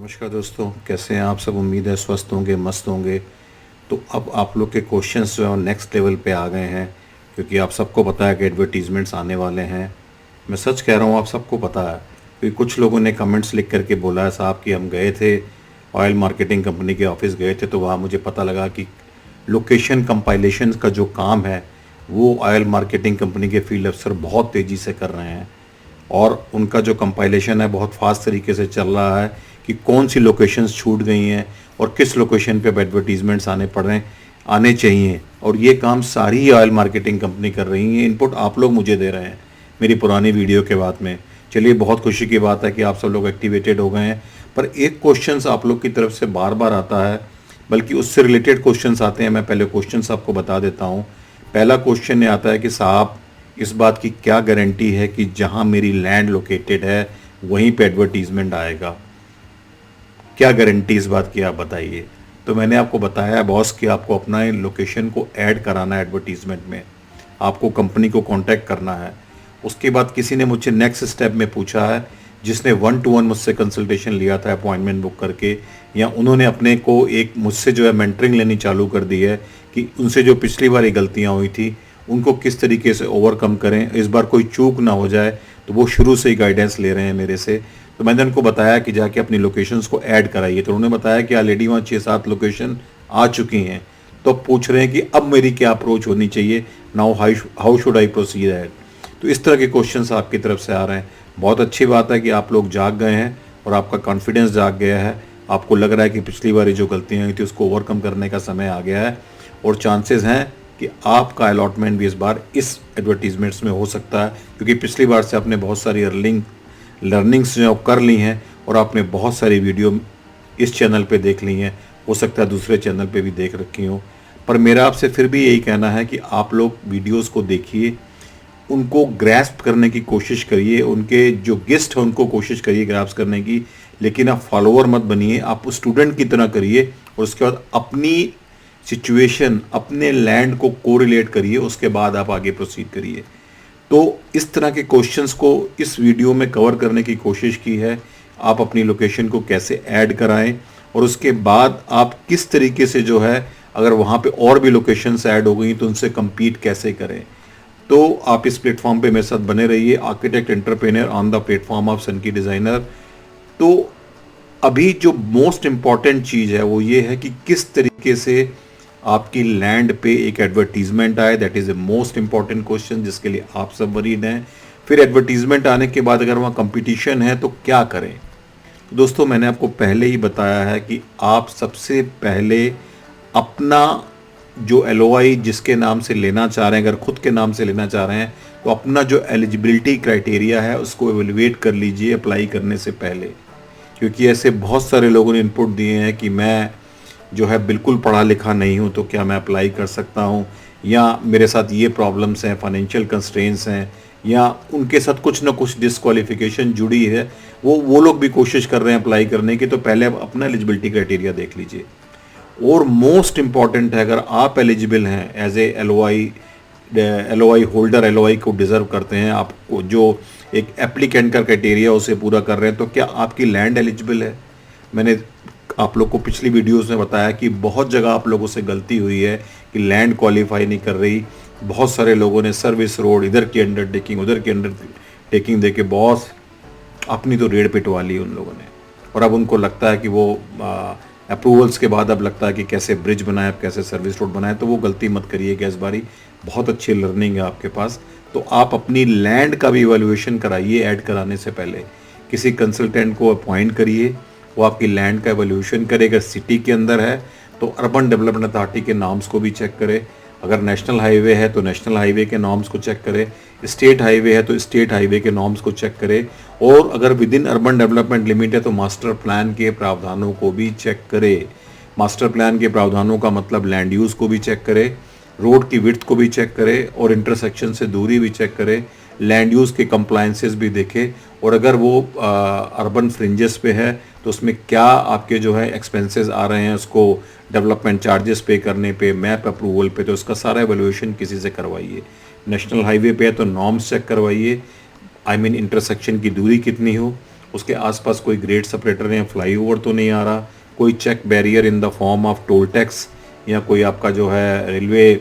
नमस्कार दोस्तों, कैसे हैं आप सब। उम्मीद है स्वस्थ होंगे, मस्त होंगे। तो अब आप लोग के क्वेश्चंस जो है नेक्स्ट लेवल पे आ गए हैं, क्योंकि आप सबको पता है कि एडवर्टीज़मेंट्स आने वाले हैं। मैं सच कह रहा हूँ, आप सबको पता है, क्योंकि कुछ लोगों ने कमेंट्स लिख करके बोला है साहब कि हम गए थे ऑयल मार्केटिंग कंपनी के ऑफिस गए थे, तो वहाँ मुझे पता लगा कि लोकेशन कंपाइलेशन का जो काम है वो ऑयल मार्केटिंग कंपनी के फील्ड अफसर बहुत तेज़ी से कर रहे हैं, और उनका जो कंपाइलेशन है बहुत फास्ट तरीके से चल रहा है कि कौन सी लोकेशंस छूट गई हैं और किस लोकेशन पे अब एडवर्टीजमेंट्स आने चाहिए। और ये काम सारी ऑयल मार्केटिंग कंपनी कर रही है। इनपुट आप लोग मुझे दे रहे हैं मेरी पुरानी वीडियो के बाद में। चलिए, बहुत खुशी की बात है कि आप सब लोग एक्टिवेटेड हो गए हैं। पर एक क्वेश्चंस आप लोग की तरफ से बार बार आता है, बल्कि उससे रिलेटेड क्वेश्चंस आते हैं। मैं पहले क्वेश्चंस आपको बता देता हूँ। पहला क्वेश्चन ये आता है कि साहब, इस बात की क्या गारंटी है कि जहां मेरी लैंड लोकेटेड है वहीं पे एडवर्टीजमेंट आएगा? क्या गारंटी इस बात की, आप बताइए। तो मैंने आपको बताया है बॉस कि आपको अपना लोकेशन को ऐड कराना है एडवर्टीजमेंट में, आपको कंपनी को कांटेक्ट करना है। उसके बाद किसी ने मुझसे नेक्स्ट स्टेप में पूछा है, जिसने 1-to-1 मुझसे कंसल्टेशन लिया था अपॉइंटमेंट बुक करके, या उन्होंने अपने को एक मुझसे जो है मेंटरिंग लेनी चालू कर दी है कि उनसे जो पिछली बार ये गलतियाँ हुई थी उनको किस तरीके से ओवरकम करें, इस बार कोई चूक ना हो जाए। तो वो शुरू से ही गाइडेंस ले रहे हैं मेरे से। तो मैंने उनको बताया कि जाके अपनी लोकेशंस को ऐड कराइए। तो उन्होंने बताया कि ऑलरेडी वहाँ 6-7 लोकेशन आ चुकी हैं। तो अब पूछ रहे हैं कि अब मेरी क्या अप्रोच होनी चाहिए, now how should I proceed ahead. तो इस तरह के क्वेश्चंस आपकी तरफ से आ रहे हैं। बहुत अच्छी बात है कि आप लोग जाग गए हैं और आपका कॉन्फिडेंस जाग गया है। आपको लग रहा है कि पिछली बार जो गलतियाँ हुई थी उसको ओवरकम करने का समय आ गया है, और चांसेस हैं कि आपका अलॉटमेंट भी इस बार इस एडवर्टीजमेंट्स में हो सकता है, क्योंकि पिछली बार से आपने बहुत सारी लर्निंग्स जो कर ली हैं और आपने बहुत सारी वीडियो इस चैनल पे देख ली हैं। हो सकता है दूसरे चैनल पे भी देख रखी हो। पर मेरा आपसे फिर भी यही कहना है कि आप लोग वीडियोस को देखिए, उनको ग्रैस्प करने की कोशिश करिए, उनके जो गेस्ट हैं उनको कोशिश करिए ग्रैस्प करने की, लेकिन आप फॉलोअर मत बनिए, आप स्टूडेंट की तरह करिए। और उसके बाद अपनी सिचुएशन, अपने लैंड को कोरिलेट करिए, उसके बाद आप आगे प्रोसीड करिए। तो इस तरह के क्वेश्चंस को इस वीडियो में कवर करने की कोशिश की है। आप अपनी लोकेशन को कैसे ऐड कराएं, और उसके बाद आप किस तरीके से जो है, अगर वहाँ पे और भी लोकेशंस ऐड हो गई तो उनसे compete कैसे करें। तो आप इस प्लेटफॉर्म पे मेरे साथ बने रहिए, architect entrepreneur on the platform of सनकी डिज़ाइनर। तो अभी जो मोस्ट इम्पॉर्टेंट चीज़ है वो ये है कि किस तरीके से आपकी लैंड पे एक एडवर्टीजमेंट आए। That is a most important question, जिसके लिए आप सब वरीड हैं। फिर एडवर्टीजमेंट आने के बाद अगर वहाँ कंपटीशन है तो क्या करें। दोस्तों, मैंने आपको पहले ही बताया है कि आप सबसे पहले अपना जो LOI जिसके नाम से लेना चाह रहे हैं, अगर खुद के नाम से लेना चाह रहे हैं, तो अपना जो एलिजिबिलिटी क्राइटेरिया है उसको एवेलुएट कर लीजिए अप्लाई करने से पहले। क्योंकि ऐसे बहुत सारे लोगों ने इनपुट दिए हैं कि मैं जो है बिल्कुल पढ़ा लिखा नहीं हूँ, तो क्या मैं अप्लाई कर सकता हूँ, या मेरे साथ ये प्रॉब्लम्स हैं, फाइनेंशियल कंस्ट्रेंट्स हैं, या उनके साथ कुछ ना कुछ डिस्क्वालिफिकेशन जुड़ी है। वो लोग भी कोशिश कर रहे हैं अप्लाई करने की। तो पहले आप अपना एलिजिबिलिटी क्राइटेरिया देख लीजिए। और मोस्ट इम्पॉर्टेंट है, अगर आप एलिजिबल हैं as a LOI holder, LOI को डिज़र्व करते हैं, आपको जो एक एप्लीकेंट का क्राइटेरिया उसे पूरा कर रहे हैं, तो क्या आपकी लैंड एलिजिबल है। मैंने आप लोग को पिछली वीडियोस में बताया कि बहुत जगह आप लोगों से गलती हुई है कि लैंड क्वालिफाई नहीं कर रही। बहुत सारे लोगों ने सर्विस रोड, इधर की अंडरटेकिंग, उधर की अंडरटेकिंग दे के बॉस अपनी तो रेड पिटवा ली उन लोगों ने। और अब उनको लगता है कि वो अप्रूवल्स के बाद अब लगता है कि कैसे ब्रिज बनाए, अब कैसे सर्विस रोड बनाए। तो वो गलती मत करिएगा इस बारी। बहुत अच्छी लर्निंग है आपके पास। तो आप अपनी लैंड का भी इवैल्यूएशन कराइए ऐड कराने से पहले। किसी कंसल्टेंट को अपॉइंट करिए, वो आपकी लैंड का एवोल्यूशन करे। अगर सिटी के अंदर है तो अर्बन डेवलपमेंट अथॉरिटी के नॉर्म्स को भी चेक करे। अगर नेशनल हाईवे है तो नेशनल हाईवे के नॉर्म्स को चेक करे। स्टेट हाईवे है तो स्टेट हाईवे के नॉर्म्स को चेक करे। और अगर with in urban development limit है तो मास्टर प्लान के प्रावधानों को भी चेक करे। मास्टर प्लान के प्रावधानों का मतलब लैंड यूज़ को भी चेक करे, रोड की विड्थ को भी चेक करे, और इंटरसेक्शन से दूरी भी चेक करे, लैंड यूज़ के कंप्लायंसेस भी देखे। और अगर वो अर्बन फ्रिंजेस पे है तो उसमें क्या आपके जो है एक्सपेंसेस आ रहे हैं उसको डेवलपमेंट चार्जेस पे करने पे, मैप अप्रूवल पे, तो उसका सारा एवैल्यूएशन किसी से करवाइए। नेशनल हाईवे पे है तो नॉर्म्स चेक करवाइए, आई मीन इंटरसेक्शन की दूरी कितनी हो। उसके आसपास कोई ग्रेड सेपरेटर या फ्लाईओवर तो नहीं आ रहा, कोई check barrier in the form of toll tax या कोई आपका जो है रेलवे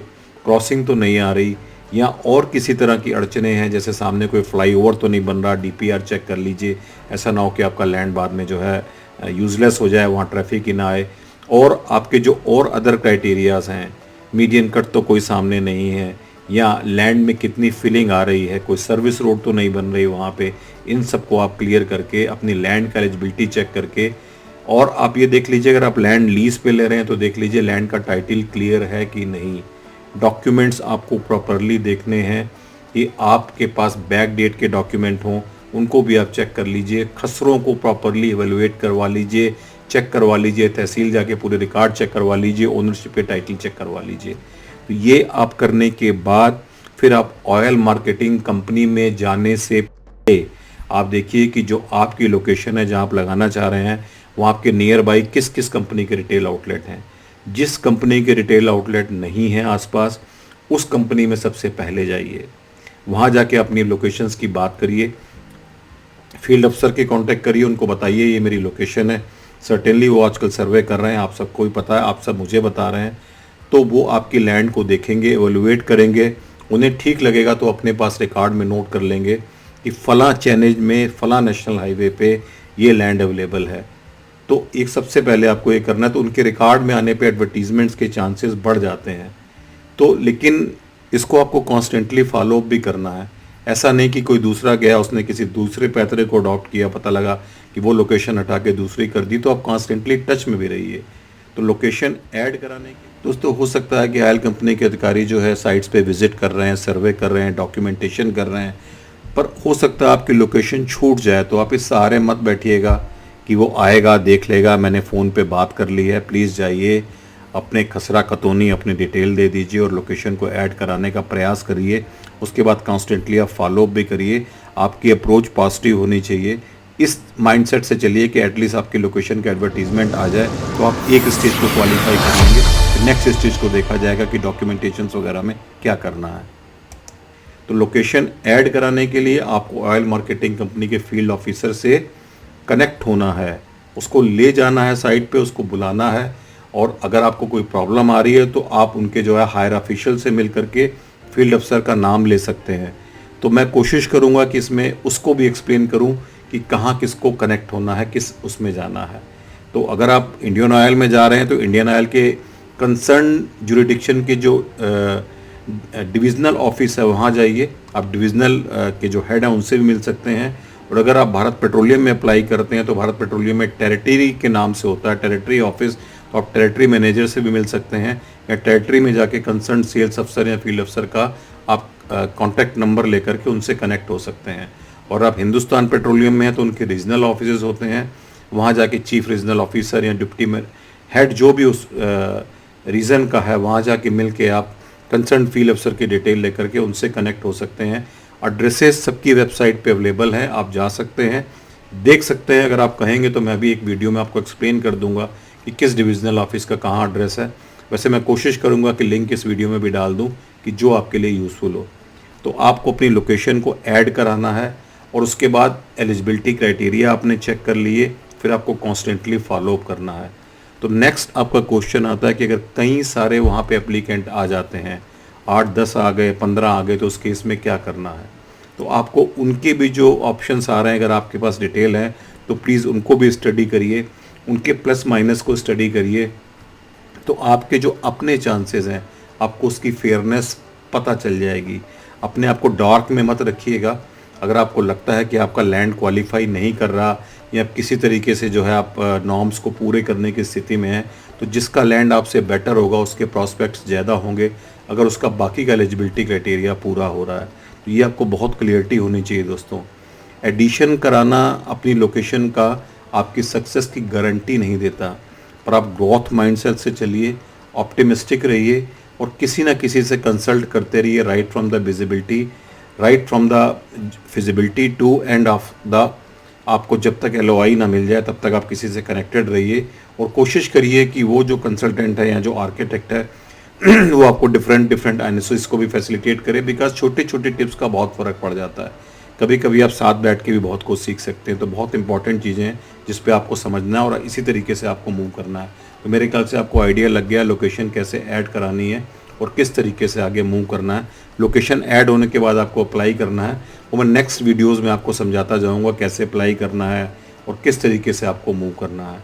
क्रॉसिंग तो नहीं आ रही, या और किसी तरह की अड़चने हैं, जैसे सामने कोई फ्लाईओवर तो नहीं बन रहा, डीपीआर चेक कर लीजिए, ऐसा ना हो कि आपका लैंड बाद में जो है यूज़लेस हो जाए, वहाँ ट्रैफिक ही ना आए। और आपके जो और अदर क्राइटेरियाज हैं, मीडियन कट तो कोई सामने नहीं है, या लैंड में कितनी फिलिंग आ रही है, कोई सर्विस रोड तो नहीं बन रही वहाँ पे, इन सबको आप क्लियर करके अपनी लैंड का एलिजिबिलिटी चेक करके, और आप ये देख लीजिए अगर आप लैंड लीज पे ले रहे हैं तो देख लीजिए लैंड का टाइटल क्लियर है कि नहीं। डॉक्यूमेंट्स आपको प्रॉपरली देखने हैं कि आपके पास बैक डेट के डॉक्यूमेंट हों, उनको भी आप चेक कर लीजिए। खसरों को प्रॉपरली एवेलुएट करवा लीजिए, चेक करवा लीजिए, तहसील जाके पूरे रिकॉर्ड चेक करवा लीजिए, ओनरशिप पे टाइटल चेक करवा लीजिए। तो ये आप करने के बाद फिर आप ऑयल मार्केटिंग कंपनी में जाने से पहले आप देखिए कि जो आपकी लोकेशन है जहाँ आप लगाना चाह रहे हैं वहाँ आपके नियर बाई किस किस कंपनी के रिटेल आउटलेट हैं। जिस कंपनी के रिटेल आउटलेट नहीं है आसपास, उस कंपनी में सबसे पहले जाइए, वहाँ जाके अपनी लोकेशंस की बात करिए, फील्ड अफसर के कांटेक्ट करिए, उनको बताइए ये मेरी लोकेशन है। सर्टेनली वो आजकल सर्वे कर रहे हैं, आप सबको ही पता है, आप सब मुझे बता रहे हैं। तो वो आपकी लैंड को देखेंगे, एवेलुएट करेंगे, उन्हें ठीक लगेगा तो अपने पास रिकॉर्ड में नोट कर लेंगे कि फ़लाँ चैनेज में फ़लाँ नेशनल हाईवे पे ये लैंड अवेलेबल है। तो एक सबसे पहले आपको ये करना है, तो उनके रिकॉर्ड में आने पे एडवर्टीजमेंट्स के चांसेस बढ़ जाते हैं। तो लेकिन इसको आपको कॉन्स्टेंटली फॉलो अप भी करना है। ऐसा नहीं कि कोई दूसरा गया, उसने किसी दूसरे पैतरे को अडॉप्ट किया, पता लगा कि वो लोकेशन हटा के दूसरी कर दी, तो आप कॉन्स्टेंटली टच में भी रहिए। तो लोकेशन ऐड कराने की दोस्तों हो सकता है कि ऑयल कंपनी के अधिकारी जो है साइट्स पे विजिट कर रहे हैं, सर्वे कर रहे हैं, डॉक्यूमेंटेशन कर रहे हैं, पर हो सकता है आपकी लोकेशन छूट जाए। तो आप इस सहारे मत बैठिएगा कि वो आएगा, देख लेगा, मैंने फ़ोन पे बात कर ली है। प्लीज़ जाइए, अपने खसरा कतौनी अपनी डिटेल दे दीजिए और लोकेशन को ऐड कराने का प्रयास करिए। उसके बाद कॉन्स्टेंटली आप फॉलो अप भी करिए। आपकी अप्रोच पॉजिटिव होनी चाहिए। इस माइंडसेट से चलिए कि एटलीस्ट आपकी लोकेशन का एडवर्टीजमेंट आ जाए तो आप एक स्टेज को क्वालिफाई कर लेंगे, फिर नेक्स्ट स्टेज को देखा जाएगा कि डॉक्यूमेंटेशन वगैरह में क्या करना है। तो लोकेशन ऐड कराने के लिए आपको ऑयल मार्केटिंग कंपनी के फील्ड ऑफिसर से कनेक्ट होना है, उसको ले जाना है साइट पे, उसको बुलाना है। और अगर आपको कोई प्रॉब्लम आ रही है तो आप उनके जो है हायर ऑफिशियल से मिल करके फील्ड अफसर का नाम ले सकते हैं। तो मैं कोशिश करूंगा कि इसमें उसको भी एक्सप्लेन करूं कि कहाँ किसको कनेक्ट होना है, किस उसमें जाना है। तो अगर आप इंडियन ऑयल में जा रहे हैं तो इंडियन ऑयल के कंसर्न जुरिडिक्शन के जो डिविजनल ऑफिस है वहाँ जाइए, आप डिविजनल के जो हेड हैं उनसे भी मिल सकते हैं। और अगर आप भारत पेट्रोलियम में अप्लाई करते हैं तो भारत पेट्रोलियम में टेरिटरी के नाम से होता है टेरिटरी ऑफिस, तो आप टेरिटरी मैनेजर से भी मिल सकते हैं, या टेरिटरी में जाके कंसर्न सेल्स अफसर या फील्ड अफसर का आप कॉन्टैक्ट नंबर लेकर के उनसे कनेक्ट हो सकते हैं। और आप हिंदुस्तान पेट्रोलियम में हैं तो उनके रीजनल ऑफिस होते हैं, वहाँ जाके चीफ रीजनल ऑफिसर या डिप्टी हेड जो भी उस रीजन का है वहाँ जाके मिल के आप कंसर्न फील्ड अफसर की डिटेल लेकर के उनसे कनेक्ट हो सकते हैं। एड्रेसेस सबकी वेबसाइट पे अवेलेबल हैं, आप जा सकते हैं, देख सकते हैं। अगर आप कहेंगे तो मैं भी एक वीडियो में आपको एक्सप्लेन कर दूंगा कि किस डिविजनल ऑफिस का कहाँ एड्रेस है। वैसे मैं कोशिश करूंगा कि लिंक इस वीडियो में भी डाल दूं कि जो आपके लिए यूज़फुल हो। तो आपको अपनी लोकेशन को ऐड कराना है और उसके बाद एलिजिबिलिटी क्राइटेरिया आपने चेक कर लिए, फिर आपको कॉन्स्टेंटली फॉलो अप करना है। तो नेक्स्ट आपका क्वेश्चन आता है कि अगर कई सारे वहाँ पे एप्लीकेंट आ जाते हैं, 8-10 आ गए, 15 आ गए, तो उस केस में क्या करना है। तो आपको उनके भी जो ऑप्शंस आ रहे हैं, अगर आपके पास डिटेल है तो प्लीज़ उनको भी स्टडी करिए, उनके प्लस माइनस को स्टडी करिए। तो आपके जो अपने चांसेस हैं आपको उसकी फेयरनेस पता चल जाएगी। अपने आप को डार्क में मत रखिएगा। अगर आपको लगता है कि आपका लैंड क्वालिफाई नहीं कर रहा या किसी तरीके से जो है आप नॉर्म्स को पूरे करने की स्थिति में हैं, तो जिसका लैंड आपसे बेटर होगा उसके प्रॉस्पेक्ट्स ज़्यादा होंगे अगर उसका बाकी का एलिजिबिलिटी क्राइटेरिया पूरा हो रहा है। तो ये आपको बहुत क्लियरिटी होनी चाहिए दोस्तों। एडिशन कराना अपनी लोकेशन का आपकी सक्सेस की गारंटी नहीं देता, पर आप ग्रोथ माइंडसेट से चलिए, ऑप्टिमिस्टिक रहिए और किसी ना किसी से कंसल्ट करते रहिए, right from the visibility, right from the feasibility to end of the. आपको जब तक LOI ना मिल जाए तब तक आप किसी से कनेक्टेड रहिए और कोशिश करिए कि वो जो कंसल्टेंट है या जो आर्किटेक्ट है वो आपको डिफरेंट एनालिसिस को भी फैसिलिटेट करे, बिकॉज छोटे छोटे टिप्स का बहुत फ़र्क पड़ जाता है। कभी कभी आप साथ बैठ के भी बहुत कुछ सीख सकते हैं। तो बहुत इंपॉर्टेंट चीज़ें हैं जिस पे आपको समझना है और इसी तरीके से आपको मूव करना है। तो मेरे ख्याल से आपको आइडिया लग गया लोकेशन कैसे ऐड करानी है और किस तरीके से आगे मूव करना है। लोकेशन ऐड होने के बाद आपको अप्लाई करना है, वो मैं नेक्स्ट वीडियोस में आपको समझाता जाऊंगा कैसे अप्लाई करना है और किस तरीके से आपको मूव करना है।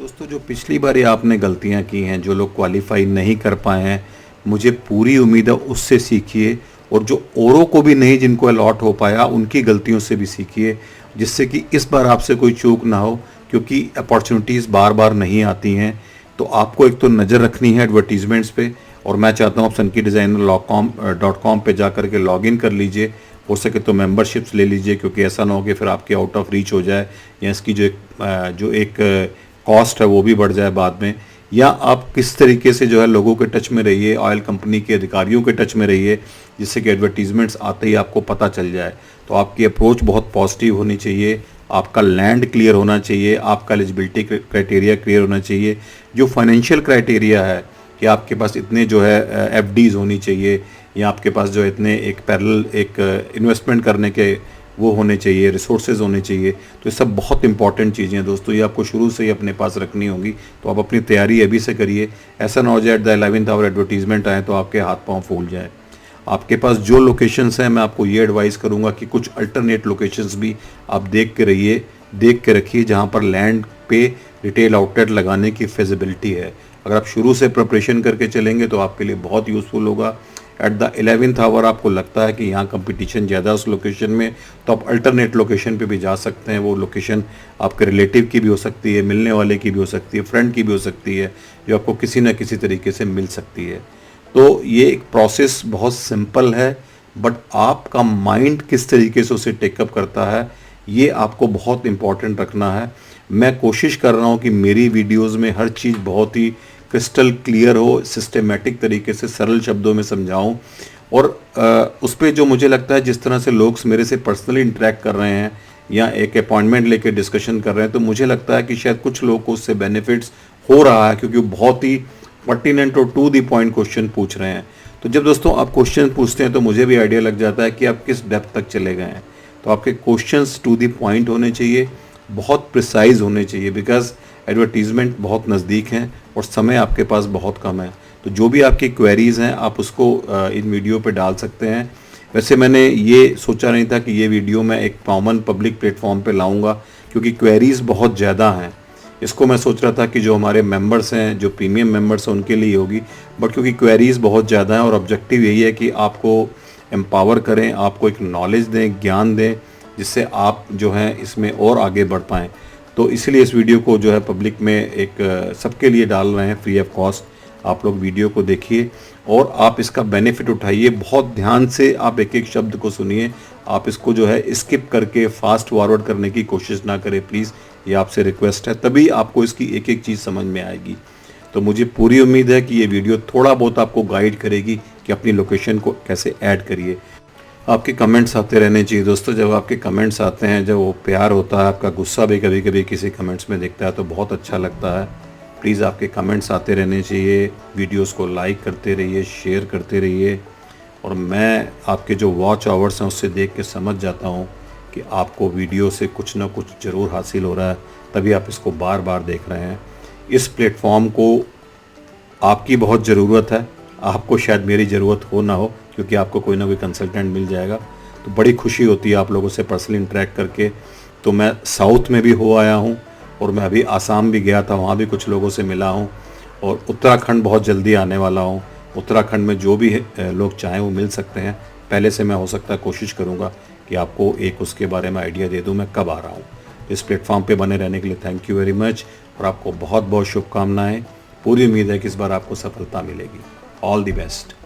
दोस्तों, जो पिछली बार आपने गलतियां की हैं, जो लोग क्वालिफाई नहीं कर पाए हैं, मुझे पूरी उम्मीद है उससे सीखिए, और जो औरों को भी नहीं जिनको अलॉट हो पाया उनकी गलतियों से भी सीखिए, जिससे कि इस बार आपसे कोई चूक ना हो, क्योंकि अपॉर्चुनिटीज़ बार बार नहीं आती हैं। तो आपको एक तो नज़र रखनी है एडवर्टीजमेंट्स पे, और मैं चाहता हूँ आप sunkydesigner.com पे जा कर के लॉगिन कर लीजिए। हो सके तो मेंबरशिप्स ले लीजिए, क्योंकि ऐसा ना हो कि फिर आपके आउट ऑफ रीच हो जाए या इसकी जो एक कॉस्ट है वो भी बढ़ जाए बाद में। या आप किस तरीके से जो है लोगों के टच में रहिए, ऑयल कंपनी के अधिकारियों के टच में रहिए, जिससे कि एडवर्टीजमेंट्स आते ही आपको पता चल जाए। तो आपकी अप्रोच बहुत पॉजिटिव होनी चाहिए, आपका लैंड क्लियर होना चाहिए, आपका एलिजिबिलिटी क्राइटेरिया क्लियर होना चाहिए, जो फाइनेंशियल क्राइटेरिया है कि आपके पास इतने जो है एफडीज होनी चाहिए, या आपके पास जो इतने एक पैरेलल एक इन्वेस्टमेंट करने के वो होने चाहिए, रिसोर्सेज होने चाहिए। तो ये सब बहुत इंपॉर्टेंट चीज़ें हैं दोस्तों, ये आपको शुरू से ही अपने पास रखनी होगी। तो आप अपनी तैयारी अभी से करिए, ऐसा ना हो जाए at the 11th our advertisement आए तो आपके हाथ पांव फूल जाए। आपके पास जो लोकेशंस हैं, मैं आपको ये एडवाइस करूंगा कि कुछ अल्टरनेट लोकेशंस भी आप देख के रखिए, जहां पर लैंड पे रिटेल आउटलेट लगाने की फिजिबिलिटी है। अगर आप शुरू से प्रिपरेशन करके चलेंगे तो आपके लिए बहुत यूज़फुल होगा। एट द 11th आवर आपको लगता है कि यहाँ कंपटीशन ज़्यादा उस लोकेशन में, तो आप अल्टरनेट लोकेशन पे भी जा सकते हैं। वो लोकेशन आपके रिलेटिव की भी हो सकती है, मिलने वाले की भी हो सकती है, फ्रेंड की भी हो सकती है, जो आपको किसी न किसी तरीके से मिल सकती है। तो ये एक प्रोसेस बहुत सिंपल है, बट आपका माइंड किस तरीके से उसे टेकअप करता है ये आपको बहुत इम्पॉर्टेंट रखना है। मैं कोशिश कर रहा हूँ कि मेरी वीडियोज़ में हर चीज़ बहुत ही क्रिस्टल क्लियर हो, सिस्टमेटिक तरीके से सरल शब्दों में समझाऊं, और उस पर जो मुझे लगता है जिस तरह से लोग मेरे से पर्सनली इंटरेक्ट कर रहे हैं या एक अपॉइंटमेंट लेके डिस्कशन कर रहे हैं, तो मुझे लगता है कि शायद कुछ लोगों को उससे बेनिफिट्स हो रहा है, क्योंकि वो बहुत ही पर्टिनेंट और टू द पॉइंट क्वेश्चन पूछ रहे हैं। तो जब दोस्तों आप क्वेश्चन पूछते हैं तो मुझे भी आइडिया लग जाता है कि आप किस डेप्थ तक चले गए हैं। तो आपके क्वेश्चंस टू द पॉइंट होने चाहिए, बहुत प्रिसाइज होने चाहिए, बिकॉज एडवर्टीजमेंट बहुत नज़दीक हैं और समय आपके पास बहुत कम है। तो जो भी आपकी क्वेरीज़ हैं आप उसको इन वीडियो पे डाल सकते हैं। वैसे मैंने ये सोचा नहीं था कि ये वीडियो मैं एक कॉमन पब्लिक प्लेटफॉर्म पे लाऊंगा, क्योंकि क्वेरीज़ बहुत ज़्यादा हैं। इसको मैं सोच रहा था कि जो हमारे मेंबर्स हैं, जो प्रीमियम मेंबर्स हैं, उनके लिए होगी, बट क्योंकि क्वेरीज़ बहुत ज़्यादा हैं और ऑब्जेक्टिव यही है कि आपको एम्पावर करें, आपको एक नॉलेज दें, ज्ञान दें, जिससे आप जो हैं इसमें और आगे बढ़ पाएँ। तो इसलिए इस वीडियो को जो है पब्लिक में एक सबके लिए डाल रहे हैं फ्री ऑफ कॉस्ट। आप लोग वीडियो को देखिए और आप इसका बेनिफिट उठाइए, बहुत ध्यान से आप एक एक शब्द को सुनिए। आप इसको जो है स्किप करके फास्ट फॉरवर्ड करने की कोशिश ना करें प्लीज़, ये आपसे रिक्वेस्ट है, तभी आपको इसकी एक एक चीज़ समझ में आएगी। तो मुझे पूरी उम्मीद है कि ये वीडियो थोड़ा बहुत आपको गाइड करेगी कि अपनी लोकेशन को कैसे ऐड करिए। आपके कमेंट्स आते रहने चाहिए दोस्तों, जब आपके कमेंट्स आते हैं, जब वो प्यार होता है, आपका गुस्सा भी कभी कभी किसी कमेंट्स में दिखता है तो बहुत अच्छा लगता है। प्लीज़ आपके कमेंट्स आते रहने चाहिए, वीडियोस को लाइक करते रहिए, शेयर करते रहिए, और मैं आपके जो वॉच आवर्स हैं उससे देख के समझ जाता हूँ कि आपको वीडियो से कुछ ना कुछ ज़रूर हासिल हो रहा है, तभी आप इसको बार बार देख रहे हैं। इस प्लेटफॉर्म को आपकी बहुत ज़रूरत है, आपको शायद मेरी ज़रूरत हो ना हो, क्योंकि आपको कोई ना कोई कंसल्टेंट मिल जाएगा। तो बड़ी खुशी होती है आप लोगों से पर्सनली इंटरेक्ट करके। तो मैं साउथ में भी हो आया हूँ, और मैं अभी आसाम भी गया था, वहाँ भी कुछ लोगों से मिला हूँ, और उत्तराखंड बहुत जल्दी आने वाला हूँ। उत्तराखंड में जो भी लोग चाहें वो मिल सकते हैं। पहले से मैं हो सकता है कोशिश करूँगा कि आपको एक उसके बारे में आइडिया दे दूँ मैं कब आ रहा हूँ। इस प्लेटफॉर्म पे बने रहने के लिए थैंक यू वेरी मच, और आपको बहुत बहुत शुभकामनाएं। पूरी उम्मीद है कि इस बार आपको सफलता मिलेगी। All the best.